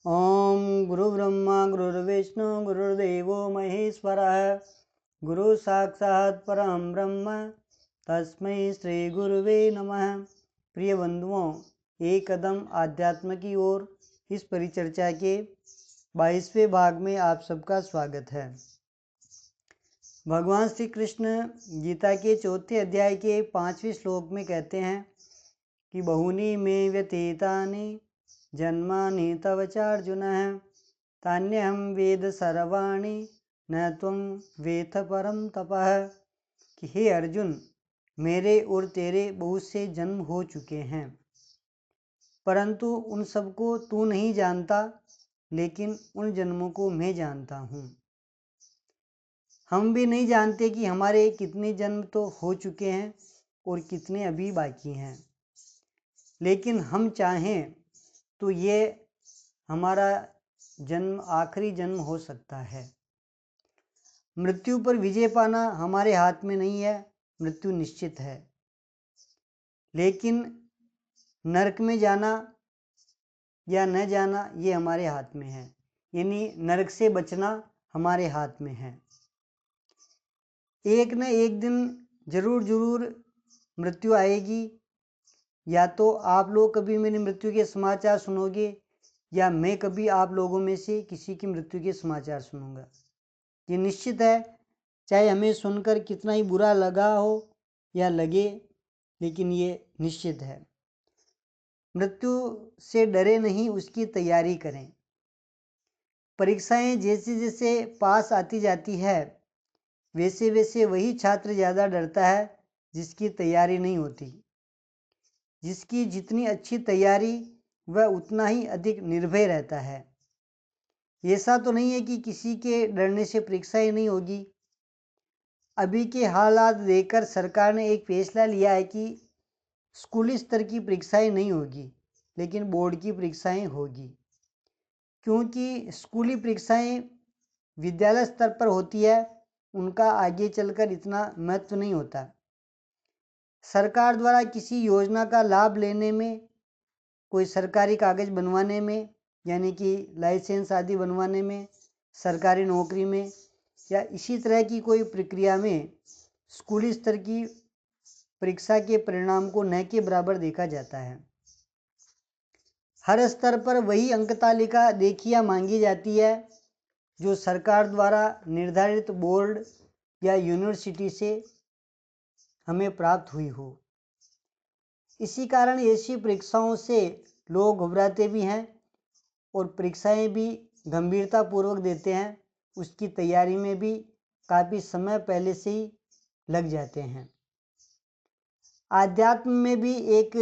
ओम गुरु ब्रह्मा गुरुर्विष्णु गुरुर्देवो महेश्वरः गुरु साक्षात् परम ब्रह्म तस्मै श्री गुरुवे नमः। प्रिय बंधुओं, एक कदम आध्यात्म की ओर इस परिचर्चा के 22वें भाग में आप सबका स्वागत है। भगवान श्री कृष्ण गीता के 4 अध्याय के 5वें श्लोक में कहते हैं कि बहुनी में व्यतीतानि जन्मानि तव चार्जुन तान्यहं वेद सर्वाणि न त्वं वेत्थ परम तपः। कि हे अर्जुन, मेरे और तेरे बहुत से जन्म हो चुके हैं, परंतु उन सबको तू नहीं जानता, लेकिन उन जन्मों को मैं जानता हूँ। हम भी नहीं जानते कि हमारे कितने जन्म तो हो चुके हैं और कितने अभी बाकी हैं, लेकिन हम चाहें तो ये हमारा जन्म आखिरी जन्म हो सकता है। मृत्यु पर विजय पाना हमारे हाथ में नहीं है, मृत्यु निश्चित है, लेकिन नरक में जाना या न जाना ये हमारे हाथ में है, यानी नरक से बचना हमारे हाथ में है। एक न एक दिन जरूर मृत्यु आएगी। या तो आप लोग कभी मेरी मृत्यु के समाचार सुनोगे, या मैं कभी आप लोगों में से किसी की मृत्यु के समाचार सुनूंगा। ये निश्चित है, चाहे हमें सुनकर कितना ही बुरा लगा हो या लगे, लेकिन ये निश्चित है। मृत्यु से डरे नहीं, उसकी तैयारी करें। परीक्षाएं जैसे जैसे पास आती जाती है, वैसे वैसे वही छात्र ज़्यादा डरता है जिसकी तैयारी नहीं होती। जिसकी जितनी अच्छी तैयारी, वह उतना ही अधिक निर्भय रहता है। ऐसा तो नहीं है कि किसी के डरने से परीक्षाएं नहीं होगी। अभी के हालात देखकर सरकार ने एक फैसला लिया है कि स्कूली स्तर की परीक्षाएं नहीं होगी, लेकिन बोर्ड की परीक्षाएं होगी। क्योंकि स्कूली परीक्षाएं विद्यालय स्तर पर होती है, उनका आगे चलकर इतना महत्व नहीं होता। सरकार द्वारा किसी योजना का लाभ लेने में, कोई सरकारी कागज बनवाने में, यानी कि लाइसेंस आदि बनवाने में, सरकारी नौकरी में, या इसी तरह की कोई प्रक्रिया में स्कूली स्तर की परीक्षा के परिणाम को न के बराबर देखा जाता है। हर स्तर पर वही अंक तालिका देखी या मांगी जाती है जो सरकार द्वारा निर्धारित बोर्ड या यूनिवर्सिटी से हमें प्राप्त हुई हो। इसी कारण ऐसी परीक्षाओं से लोग घबराते भी हैं और परीक्षाएं भी गंभीरतापूर्वक देते हैं। उसकी तैयारी में भी काफ़ी समय पहले से ही लग जाते हैं। आध्यात्म में भी एक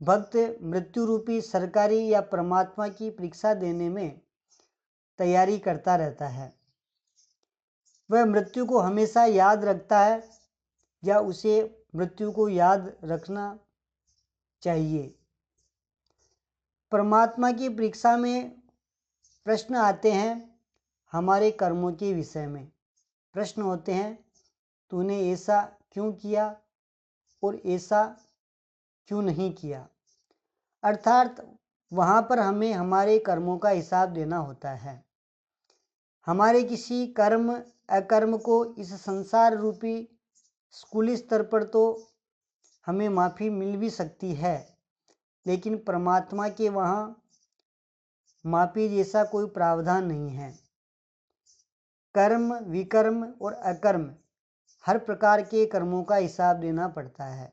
भक्त मृत्यु रूपी सरकारी या परमात्मा की परीक्षा देने में तैयारी करता रहता है। वह मृत्यु को हमेशा याद रखता है, या उसे मृत्यु को याद रखना चाहिए। परमात्मा की परीक्षा में प्रश्न आते हैं हमारे कर्मों के विषय में। प्रश्न होते हैं, तूने ऐसा क्यों किया और ऐसा क्यों नहीं किया। अर्थात वहाँ पर हमें हमारे कर्मों का हिसाब देना होता है। हमारे किसी कर्म अकर्म को इस संसार रूपी स्कूली स्तर पर तो हमें माफ़ी मिल भी सकती है, लेकिन परमात्मा के वहाँ माफ़ी जैसा कोई प्रावधान नहीं है। कर्म, विकर्म और अकर्म, हर प्रकार के कर्मों का हिसाब देना पड़ता है।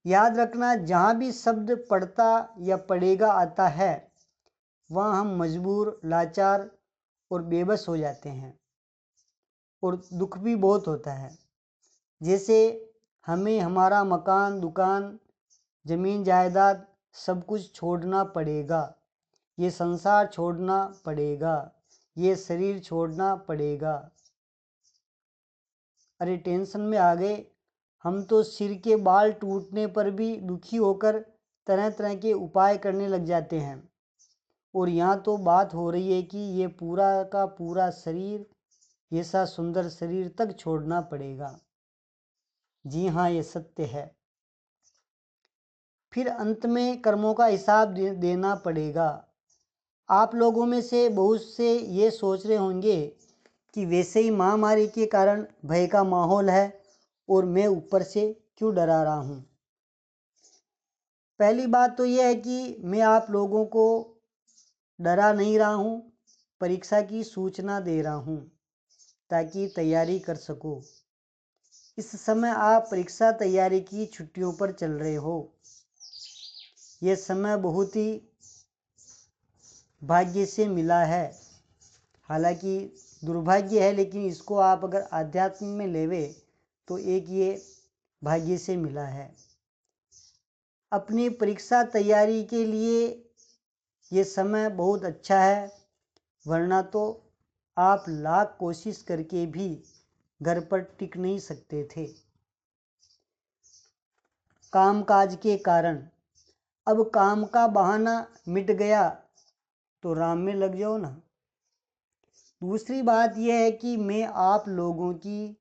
याद रखना, जहाँ भी शब्द पढ़ता या पढ़ेगा आता है, वहाँ हम मजबूर, लाचार और बेबस हो जाते हैं और दुख भी बहुत होता है। जैसे हमें हमारा मकान, दुकान, जमीन जायदाद सब कुछ छोड़ना पड़ेगा, ये संसार छोड़ना पड़ेगा, ये शरीर छोड़ना पड़ेगा। अरे टेंशन में आ गए हम तो सिर के बाल टूटने पर भी दुखी होकर तरह तरह के उपाय करने लग जाते हैं, और यहाँ तो बात हो रही है कि ये पूरा का पूरा शरीर, ऐसा सुंदर शरीर तक छोड़ना पड़ेगा। जी हाँ, ये सत्य है। फिर अंत में कर्मों का हिसाब देना पड़ेगा। आप लोगों में से बहुत से ये सोच रहे होंगे कि वैसे ही महामारी के कारण भय का माहौल है और मैं ऊपर से क्यों डरा रहा हूँ। पहली बात तो यह है कि मैं आप लोगों को डरा नहीं रहा हूँ, परीक्षा की सूचना दे रहा हूँ ताकि तैयारी कर सको। इस समय आप परीक्षा तैयारी की छुट्टियों पर चल रहे हो। यह समय बहुत ही भाग्य से मिला है, हालांकि दुर्भाग्य है, लेकिन इसको आप अगर आध्यात्म में लेवे तो एक ये भाग्य से मिला है। अपनी परीक्षा तैयारी के लिए ये समय बहुत अच्छा है, वरना तो आप लाख कोशिश करके भी घर पर टिक नहीं सकते थे कामकाज के कारण। अब काम का बहाना मिट गया तो राम में लग जाओ ना। दूसरी बात यह है कि मैं आप लोगों की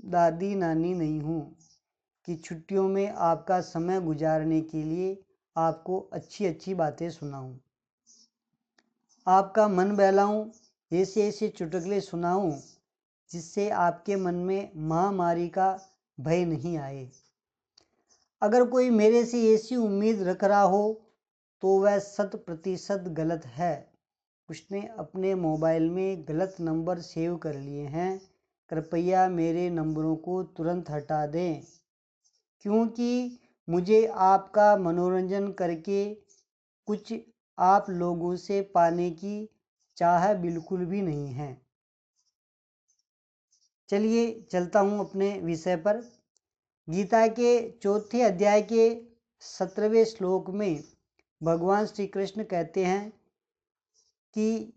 दादी नानी नहीं हूँ कि छुट्टियों में आपका समय गुजारने के लिए आपको अच्छी अच्छी बातें सुनाऊं, आपका मन बहलाऊं, ऐसे ऐसे चुटकुले सुनाऊं जिससे आपके मन में महामारी का भय नहीं आए। अगर कोई मेरे से ऐसी उम्मीद रख रहा हो तो वह 100% गलत है। उसने अपने मोबाइल में गलत नंबर सेव कर लिए हैं। कृपया मेरे नंबरों को तुरंत हटा दें, क्योंकि मुझे आपका मनोरंजन करके कुछ आप लोगों से पाने की चाह बिल्कुल भी नहीं है। चलिए चलता हूँ अपने विषय पर। गीता के 4थे अध्याय के 17वें श्लोक में भगवान श्री कृष्ण कहते हैं कि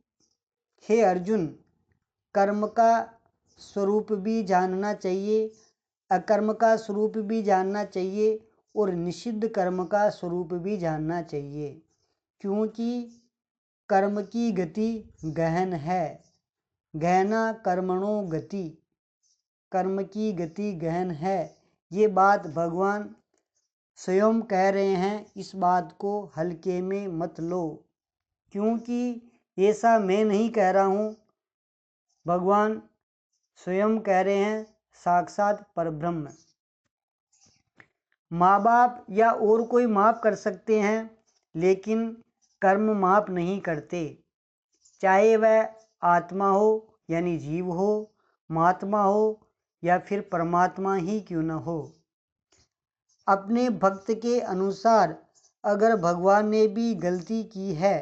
हे अर्जुन, कर्म का स्वरूप भी जानना चाहिए, अकर्म का स्वरूप भी जानना चाहिए और निषिद्ध कर्म का स्वरूप भी जानना चाहिए, क्योंकि कर्म की गति गहन है। गहना कर्मणो गति, कर्म की गति गहन है। ये बात भगवान स्वयं कह रहे हैं। इस बात को हल्के में मत लो, क्योंकि ऐसा मैं नहीं कह रहा हूँ, भगवान स्वयं कह रहे हैं, साक्षात परब्रह्म। माँ बाप या और कोई माफ़ कर सकते हैं, लेकिन कर्म माफ़ नहीं करते, चाहे वह आत्मा हो यानी जीव हो, महात्मा हो या फिर परमात्मा ही क्यों न हो। अपने भक्त के अनुसार अगर भगवान ने भी गलती की है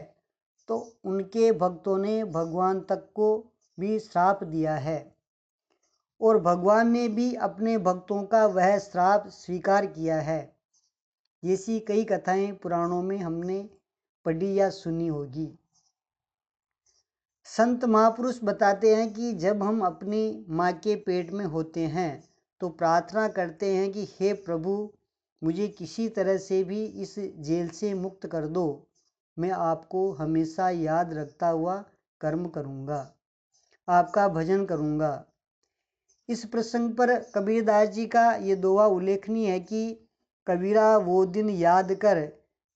तो उनके भक्तों ने भगवान तक को भी श्राप दिया है और भगवान ने भी अपने भक्तों का वह श्राप स्वीकार किया है। ऐसी कई कथाएं पुराणों में हमने पढ़ी या सुनी होगी। संत महापुरुष बताते हैं कि जब हम अपनी माँ के पेट में होते हैं तो प्रार्थना करते हैं कि हे प्रभु, मुझे किसी तरह से भी इस जेल से मुक्त कर दो, मैं आपको हमेशा याद रखता हुआ कर्म करूँगा, आपका भजन करूँगा। इस प्रसंग पर कबीरदास जी का ये दोहा उल्लेखनीय है कि कबीरा वो दिन याद कर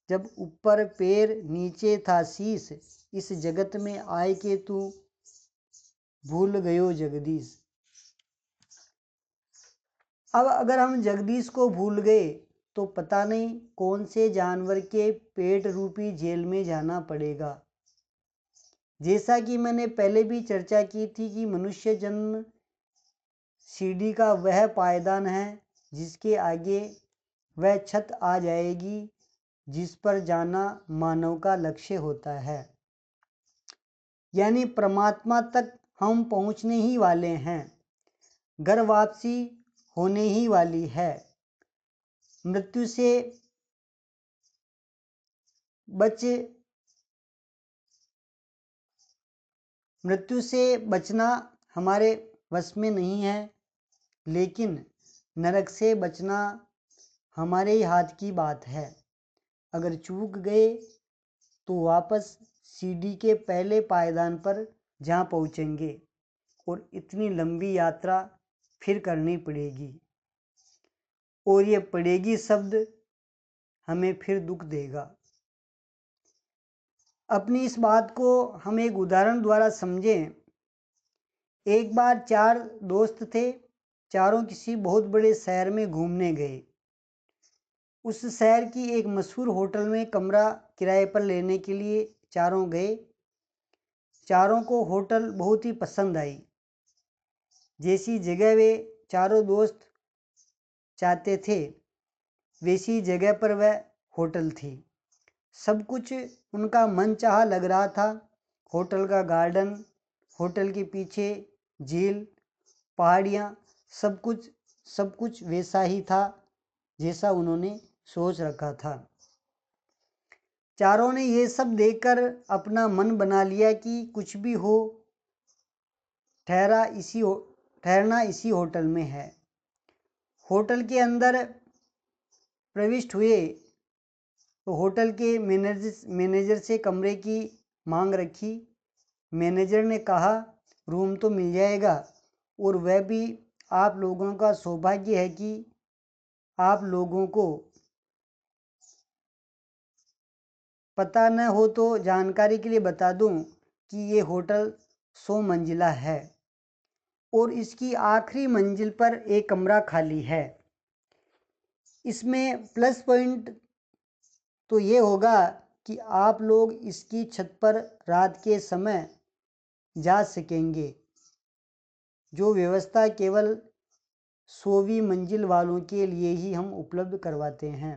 जब ऊपर पैर नीचे था शीस, इस जगत में आए के तू भूल गयो जगदीश। अब अगर हम जगदीश को भूल गए तो पता नहीं कौन से जानवर के पेट रूपी जेल में जाना पड़ेगा। जैसा कि मैंने पहले भी चर्चा की थी कि मनुष्य जन्म सीढ़ी का वह पायदान है जिसके आगे वह छत आ जाएगी जिस पर जाना मानव का लक्ष्य होता है, यानी परमात्मा तक हम पहुंचने ही वाले हैं। घर वापसी होने ही वाली है। मृत्यु से बचना हमारे वश में नहीं है, लेकिन नरक से बचना हमारे ही हाथ की बात है। अगर चूक गए तो वापस सीढ़ी के पहले पायदान पर जा पहुंचेंगे और इतनी लंबी यात्रा फिर करनी पड़ेगी, और ये पड़ेगी शब्द हमें फिर दुख देगा। अपनी इस बात को हम एक उदाहरण द्वारा समझें। एक बार 4 दोस्त थे। चारों किसी बहुत बड़े शहर में घूमने गए। उस शहर की एक मशहूर होटल में कमरा किराए पर लेने के लिए चारों गए। चारों को होटल बहुत ही पसंद आई। जैसी जगह वे चारों दोस्त चाहते थे वैसी जगह पर वह होटल थी। सब कुछ उनका मनचाहा लग रहा था। होटल का गार्डन, होटल के पीछे झील, पहाड़ियाँ, सब कुछ वैसा ही था जैसा उन्होंने सोच रखा था। चारों ने ये सब देखकर अपना मन बना लिया कि कुछ भी हो ठहरना इसी होटल में है। होटल के अंदर प्रविष्ट हुए तो होटल के मैनेजर से कमरे की मांग रखी। मैनेजर ने कहा रूम तो मिल जाएगा और वह भी आप लोगों का सौभाग्य है कि आप लोगों को पता न हो तो जानकारी के लिए बता दूं कि ये होटल 100 मंजिला है और इसकी आखिरी मंजिल पर एक कमरा खाली है। इसमें प्लस पॉइंट तो ये होगा कि आप लोग इसकी छत पर रात के समय जा सकेंगे। जो व्यवस्था केवल 100वीं मंजिल वालों के लिए ही हम उपलब्ध करवाते हैं।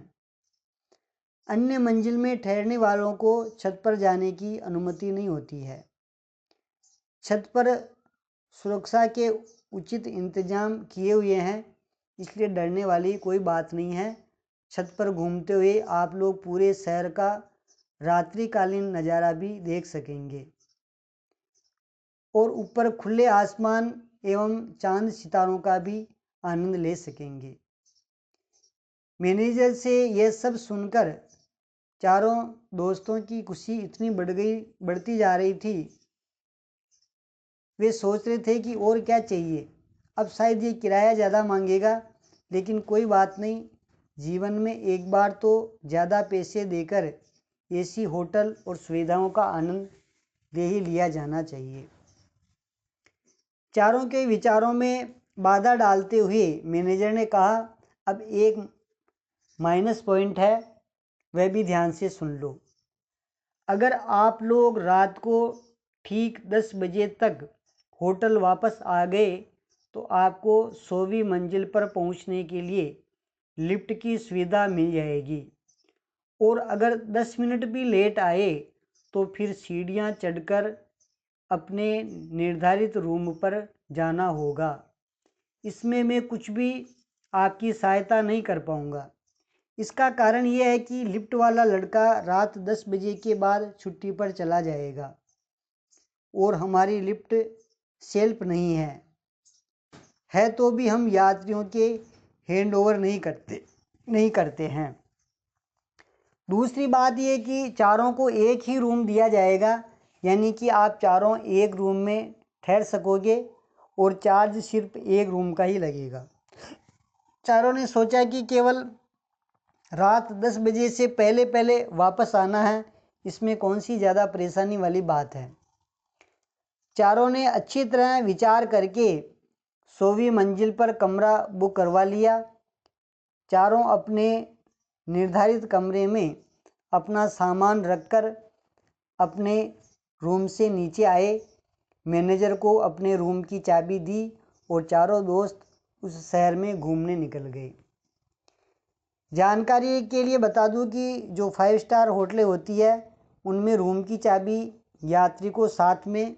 अन्य मंजिल में ठहरने वालों को छत पर जाने की अनुमति नहीं होती है। छत पर सुरक्षा के उचित इंतजाम किए हुए हैं, इसलिए डरने वाली कोई बात नहीं है। छत पर घूमते हुए आप लोग पूरे शहर का रात्रिकालीन नज़ारा भी देख सकेंगे और ऊपर खुले आसमान एवं चांद सितारों का भी आनंद ले सकेंगे। मैनेजर से यह सब सुनकर चारों दोस्तों की खुशी इतनी बढ़ती जा रही थी। वे सोच रहे थे कि और क्या चाहिए। अब शायद ये किराया ज़्यादा मांगेगा, लेकिन कोई बात नहीं। जीवन में एक बार तो ज़्यादा पैसे देकर ऐसी होटल और सुविधाओं का आनंद ले ही लिया जाना चाहिए। चारों के विचारों में बाधा डालते हुए मैनेजर ने कहा अब एक माइनस पॉइंट है, वह भी ध्यान से सुन लो। अगर आप लोग रात को ठीक 10 बजे तक होटल वापस आ गए तो आपको 100वीं मंजिल पर पहुंचने के लिए लिफ्ट की सुविधा मिल जाएगी और अगर 10 मिनट भी लेट आए तो फिर सीढ़ियां चढ़कर अपने निर्धारित रूम पर जाना होगा। इसमें मैं कुछ भी आपकी सहायता नहीं कर पाऊंगा। इसका कारण यह है कि लिफ्ट वाला लड़का रात 10 बजे के बाद छुट्टी पर चला जाएगा और हमारी लिफ्ट सेल्फ नहीं है तो भी हम यात्रियों के हैंड ओवर नहीं करते हैं। दूसरी बात यह कि चारों को एक ही रूम दिया जाएगा, यानी कि आप चारों एक रूम में ठहर सकोगे और चार्ज सिर्फ एक रूम का ही लगेगा। चारों ने सोचा कि केवल रात 10 बजे से पहले वापस आना है, इसमें कौन सी ज़्यादा परेशानी वाली बात है। चारों ने अच्छी तरह विचार करके 100वीं मंजिल पर कमरा बुक करवा लिया। चारों अपने निर्धारित कमरे में अपना सामान रखकर अपने रूम से नीचे आए। मैनेजर को अपने रूम की चाबी दी और चारों दोस्त उस शहर में घूमने निकल गए। जानकारी के लिए बता दूं कि जो 5 स्टार होटलें होती है उनमें रूम की चाबी यात्री को साथ में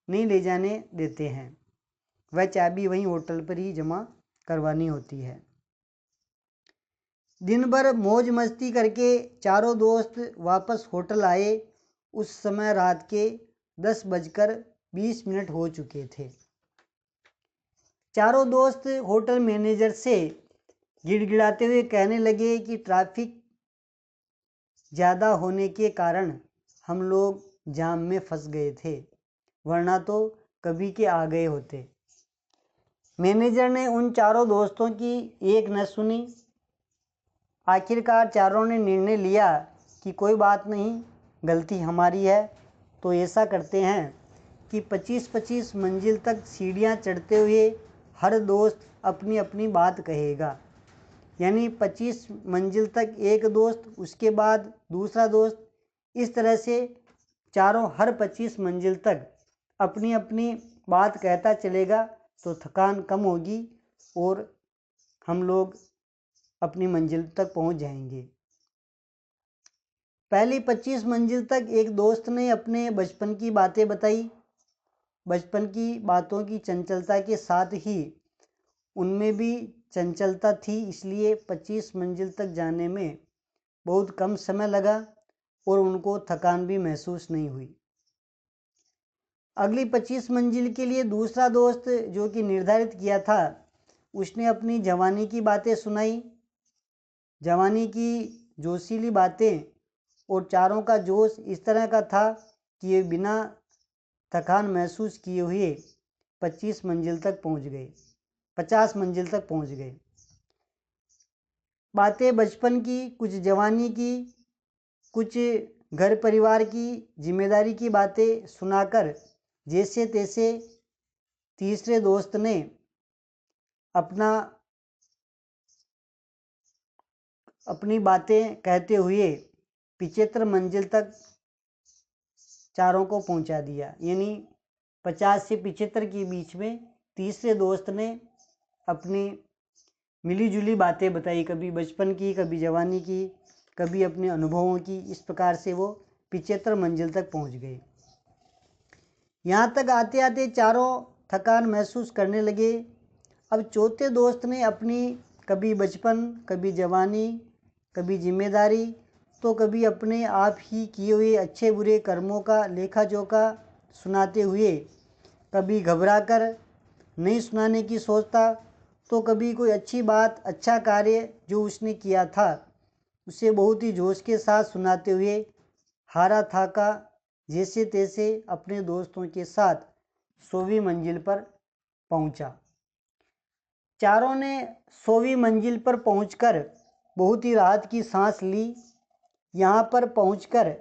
नहीं ले जाने देते हैं। वह चाबी वहीं होटल पर ही जमा करवानी होती है। दिन भर मौज मस्ती करके चारों दोस्त वापस होटल आए। उस समय रात के 10:20 हो चुके थे। चारों दोस्त होटल मैनेजर से गिड़गिड़ाते हुए कहने लगे कि ट्रैफिक ज़्यादा होने के कारण हम लोग जाम में फंस गए थे, वरना तो कभी के आ गए होते। मैनेजर ने उन चारों दोस्तों की एक न सुनी। आखिरकार चारों ने निर्णय लिया कि कोई बात नहीं, गलती हमारी है। तो ऐसा करते हैं कि 25-25 मंजिल तक सीढ़ियाँ चढ़ते हुए हर दोस्त अपनी अपनी बात कहेगा। यानी 25 मंजिल तक एक दोस्त, उसके बाद दूसरा दोस्त, इस तरह से चारों हर 25 मंजिल तक अपनी अपनी बात कहता चलेगा तो थकान कम होगी और हम लोग अपनी मंजिल तक पहुंच जाएंगे। पहली 25 मंजिल तक एक दोस्त ने अपने बचपन की बातें बताई। बचपन की बातों की चंचलता के साथ ही उनमें भी चंचलता थी, इसलिए 25 मंजिल तक जाने में बहुत कम समय लगा और उनको थकान भी महसूस नहीं हुई। अगली 25 मंजिल के लिए दूसरा दोस्त जो कि निर्धारित किया था, उसने अपनी जवानी की बातें सुनाई। जवानी की जोशीली बातें, और चारों का जोश इस तरह का था कि ये बिना थकान महसूस किए हुए 25 मंजिल तक पहुंच गए, 50 मंजिल तक पहुंच गए। बातें बचपन की, कुछ जवानी की, कुछ घर परिवार की जिम्मेदारी की बातें सुनाकर जैसे तैसे तीसरे दोस्त ने अपनी बातें कहते हुए 75 मंजिल तक चारों को पहुंचा दिया। यानी 50 से 75 के बीच में तीसरे दोस्त ने अपनी मिली जुली बातें बताई, कभी बचपन की, कभी जवानी की, कभी अपने अनुभवों की। इस प्रकार से वो 75 मंजिल तक पहुंच गए। यहाँ तक आते आते चारों थकान महसूस करने लगे। अब चौथे दोस्त ने अपनी कभी बचपन, कभी जवानी, कभी जिम्मेदारी, तो कभी अपने आप ही किए हुए अच्छे बुरे कर्मों का लेखा जोखा सुनाते हुए, कभी घबरा कर नहीं सुनाने की सोचता, तो कभी कोई अच्छी बात, अच्छा कार्य जो उसने किया था उसे बहुत ही जोश के साथ सुनाते हुए हारा थाका जैसे तैसे अपने दोस्तों के साथ 100वीं मंजिल पर पहुंचा। चारों ने 100वीं मंजिल पर पहुंचकर बहुत ही राहत की सांस ली। यहाँ पर पहुंचकर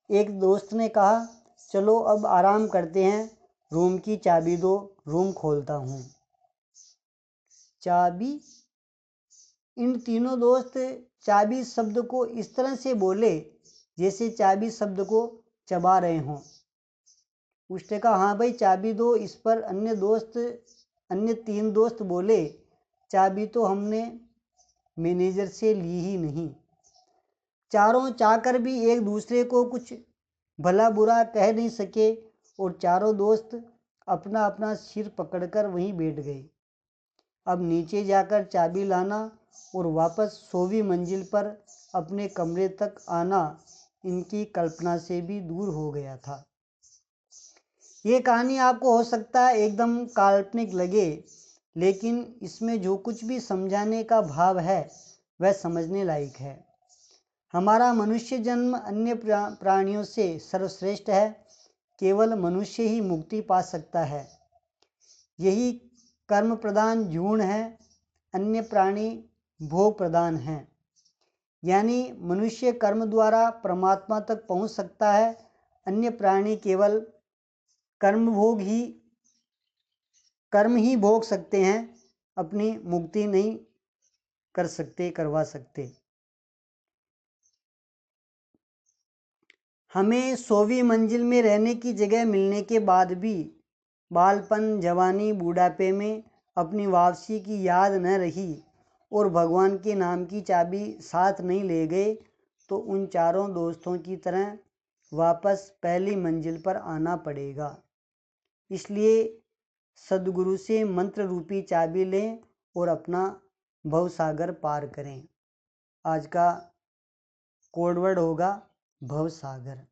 एक दोस्त ने कहा, चलो अब आराम करते हैं, रूम की चाबी दो, रूम खोलता हूँ। चाबी? इन तीनों दोस्त चाबी शब्द को इस तरह से बोले जैसे चाबी शब्द को चबा रहे हों। उसने कहा, हाँ भाई चाबी दो। इस पर अन्य 3 दोस्त बोले, चाबी तो हमने मैनेजर से ली ही नहीं। चारों चाहकर भी एक दूसरे को कुछ भला बुरा कह नहीं सके और चारों दोस्त अपना अपना सिर पकड़कर वहीं बैठ गए। अब नीचे जाकर चाबी लाना और वापस 100वीं मंजिल पर अपने कमरे तक आना इनकी कल्पना से भी दूर हो गया था। ये कहानी आपको हो सकता है एकदम काल्पनिक लगे, लेकिन इसमें जो कुछ भी समझाने का भाव है वह समझने लायक है। हमारा मनुष्य जन्म अन्य प्राणियों से सर्वश्रेष्ठ है। केवल मनुष्य ही मुक्ति पा सकता है। यही कर्म प्रधान जीवन है, अन्य प्राणी भोग प्रधान हैं। यानी मनुष्य कर्म द्वारा परमात्मा तक पहुंच सकता है, अन्य प्राणी केवल कर्म ही भोग सकते हैं, अपनी मुक्ति नहीं करवा सकते। हमें 100वीं मंजिल में रहने की जगह मिलने के बाद भी बालपन, जवानी, बूढ़ापे में अपनी वापसी की याद न रही और भगवान के नाम की चाबी साथ नहीं ले गए, तो उन चारों दोस्तों की तरह वापस पहली मंजिल पर आना पड़ेगा। इसलिए सद्गुरु से मंत्र रूपी चाबी लें और अपना भवसागर पार करें। आज का कोड वर्ड होगा भवसागर।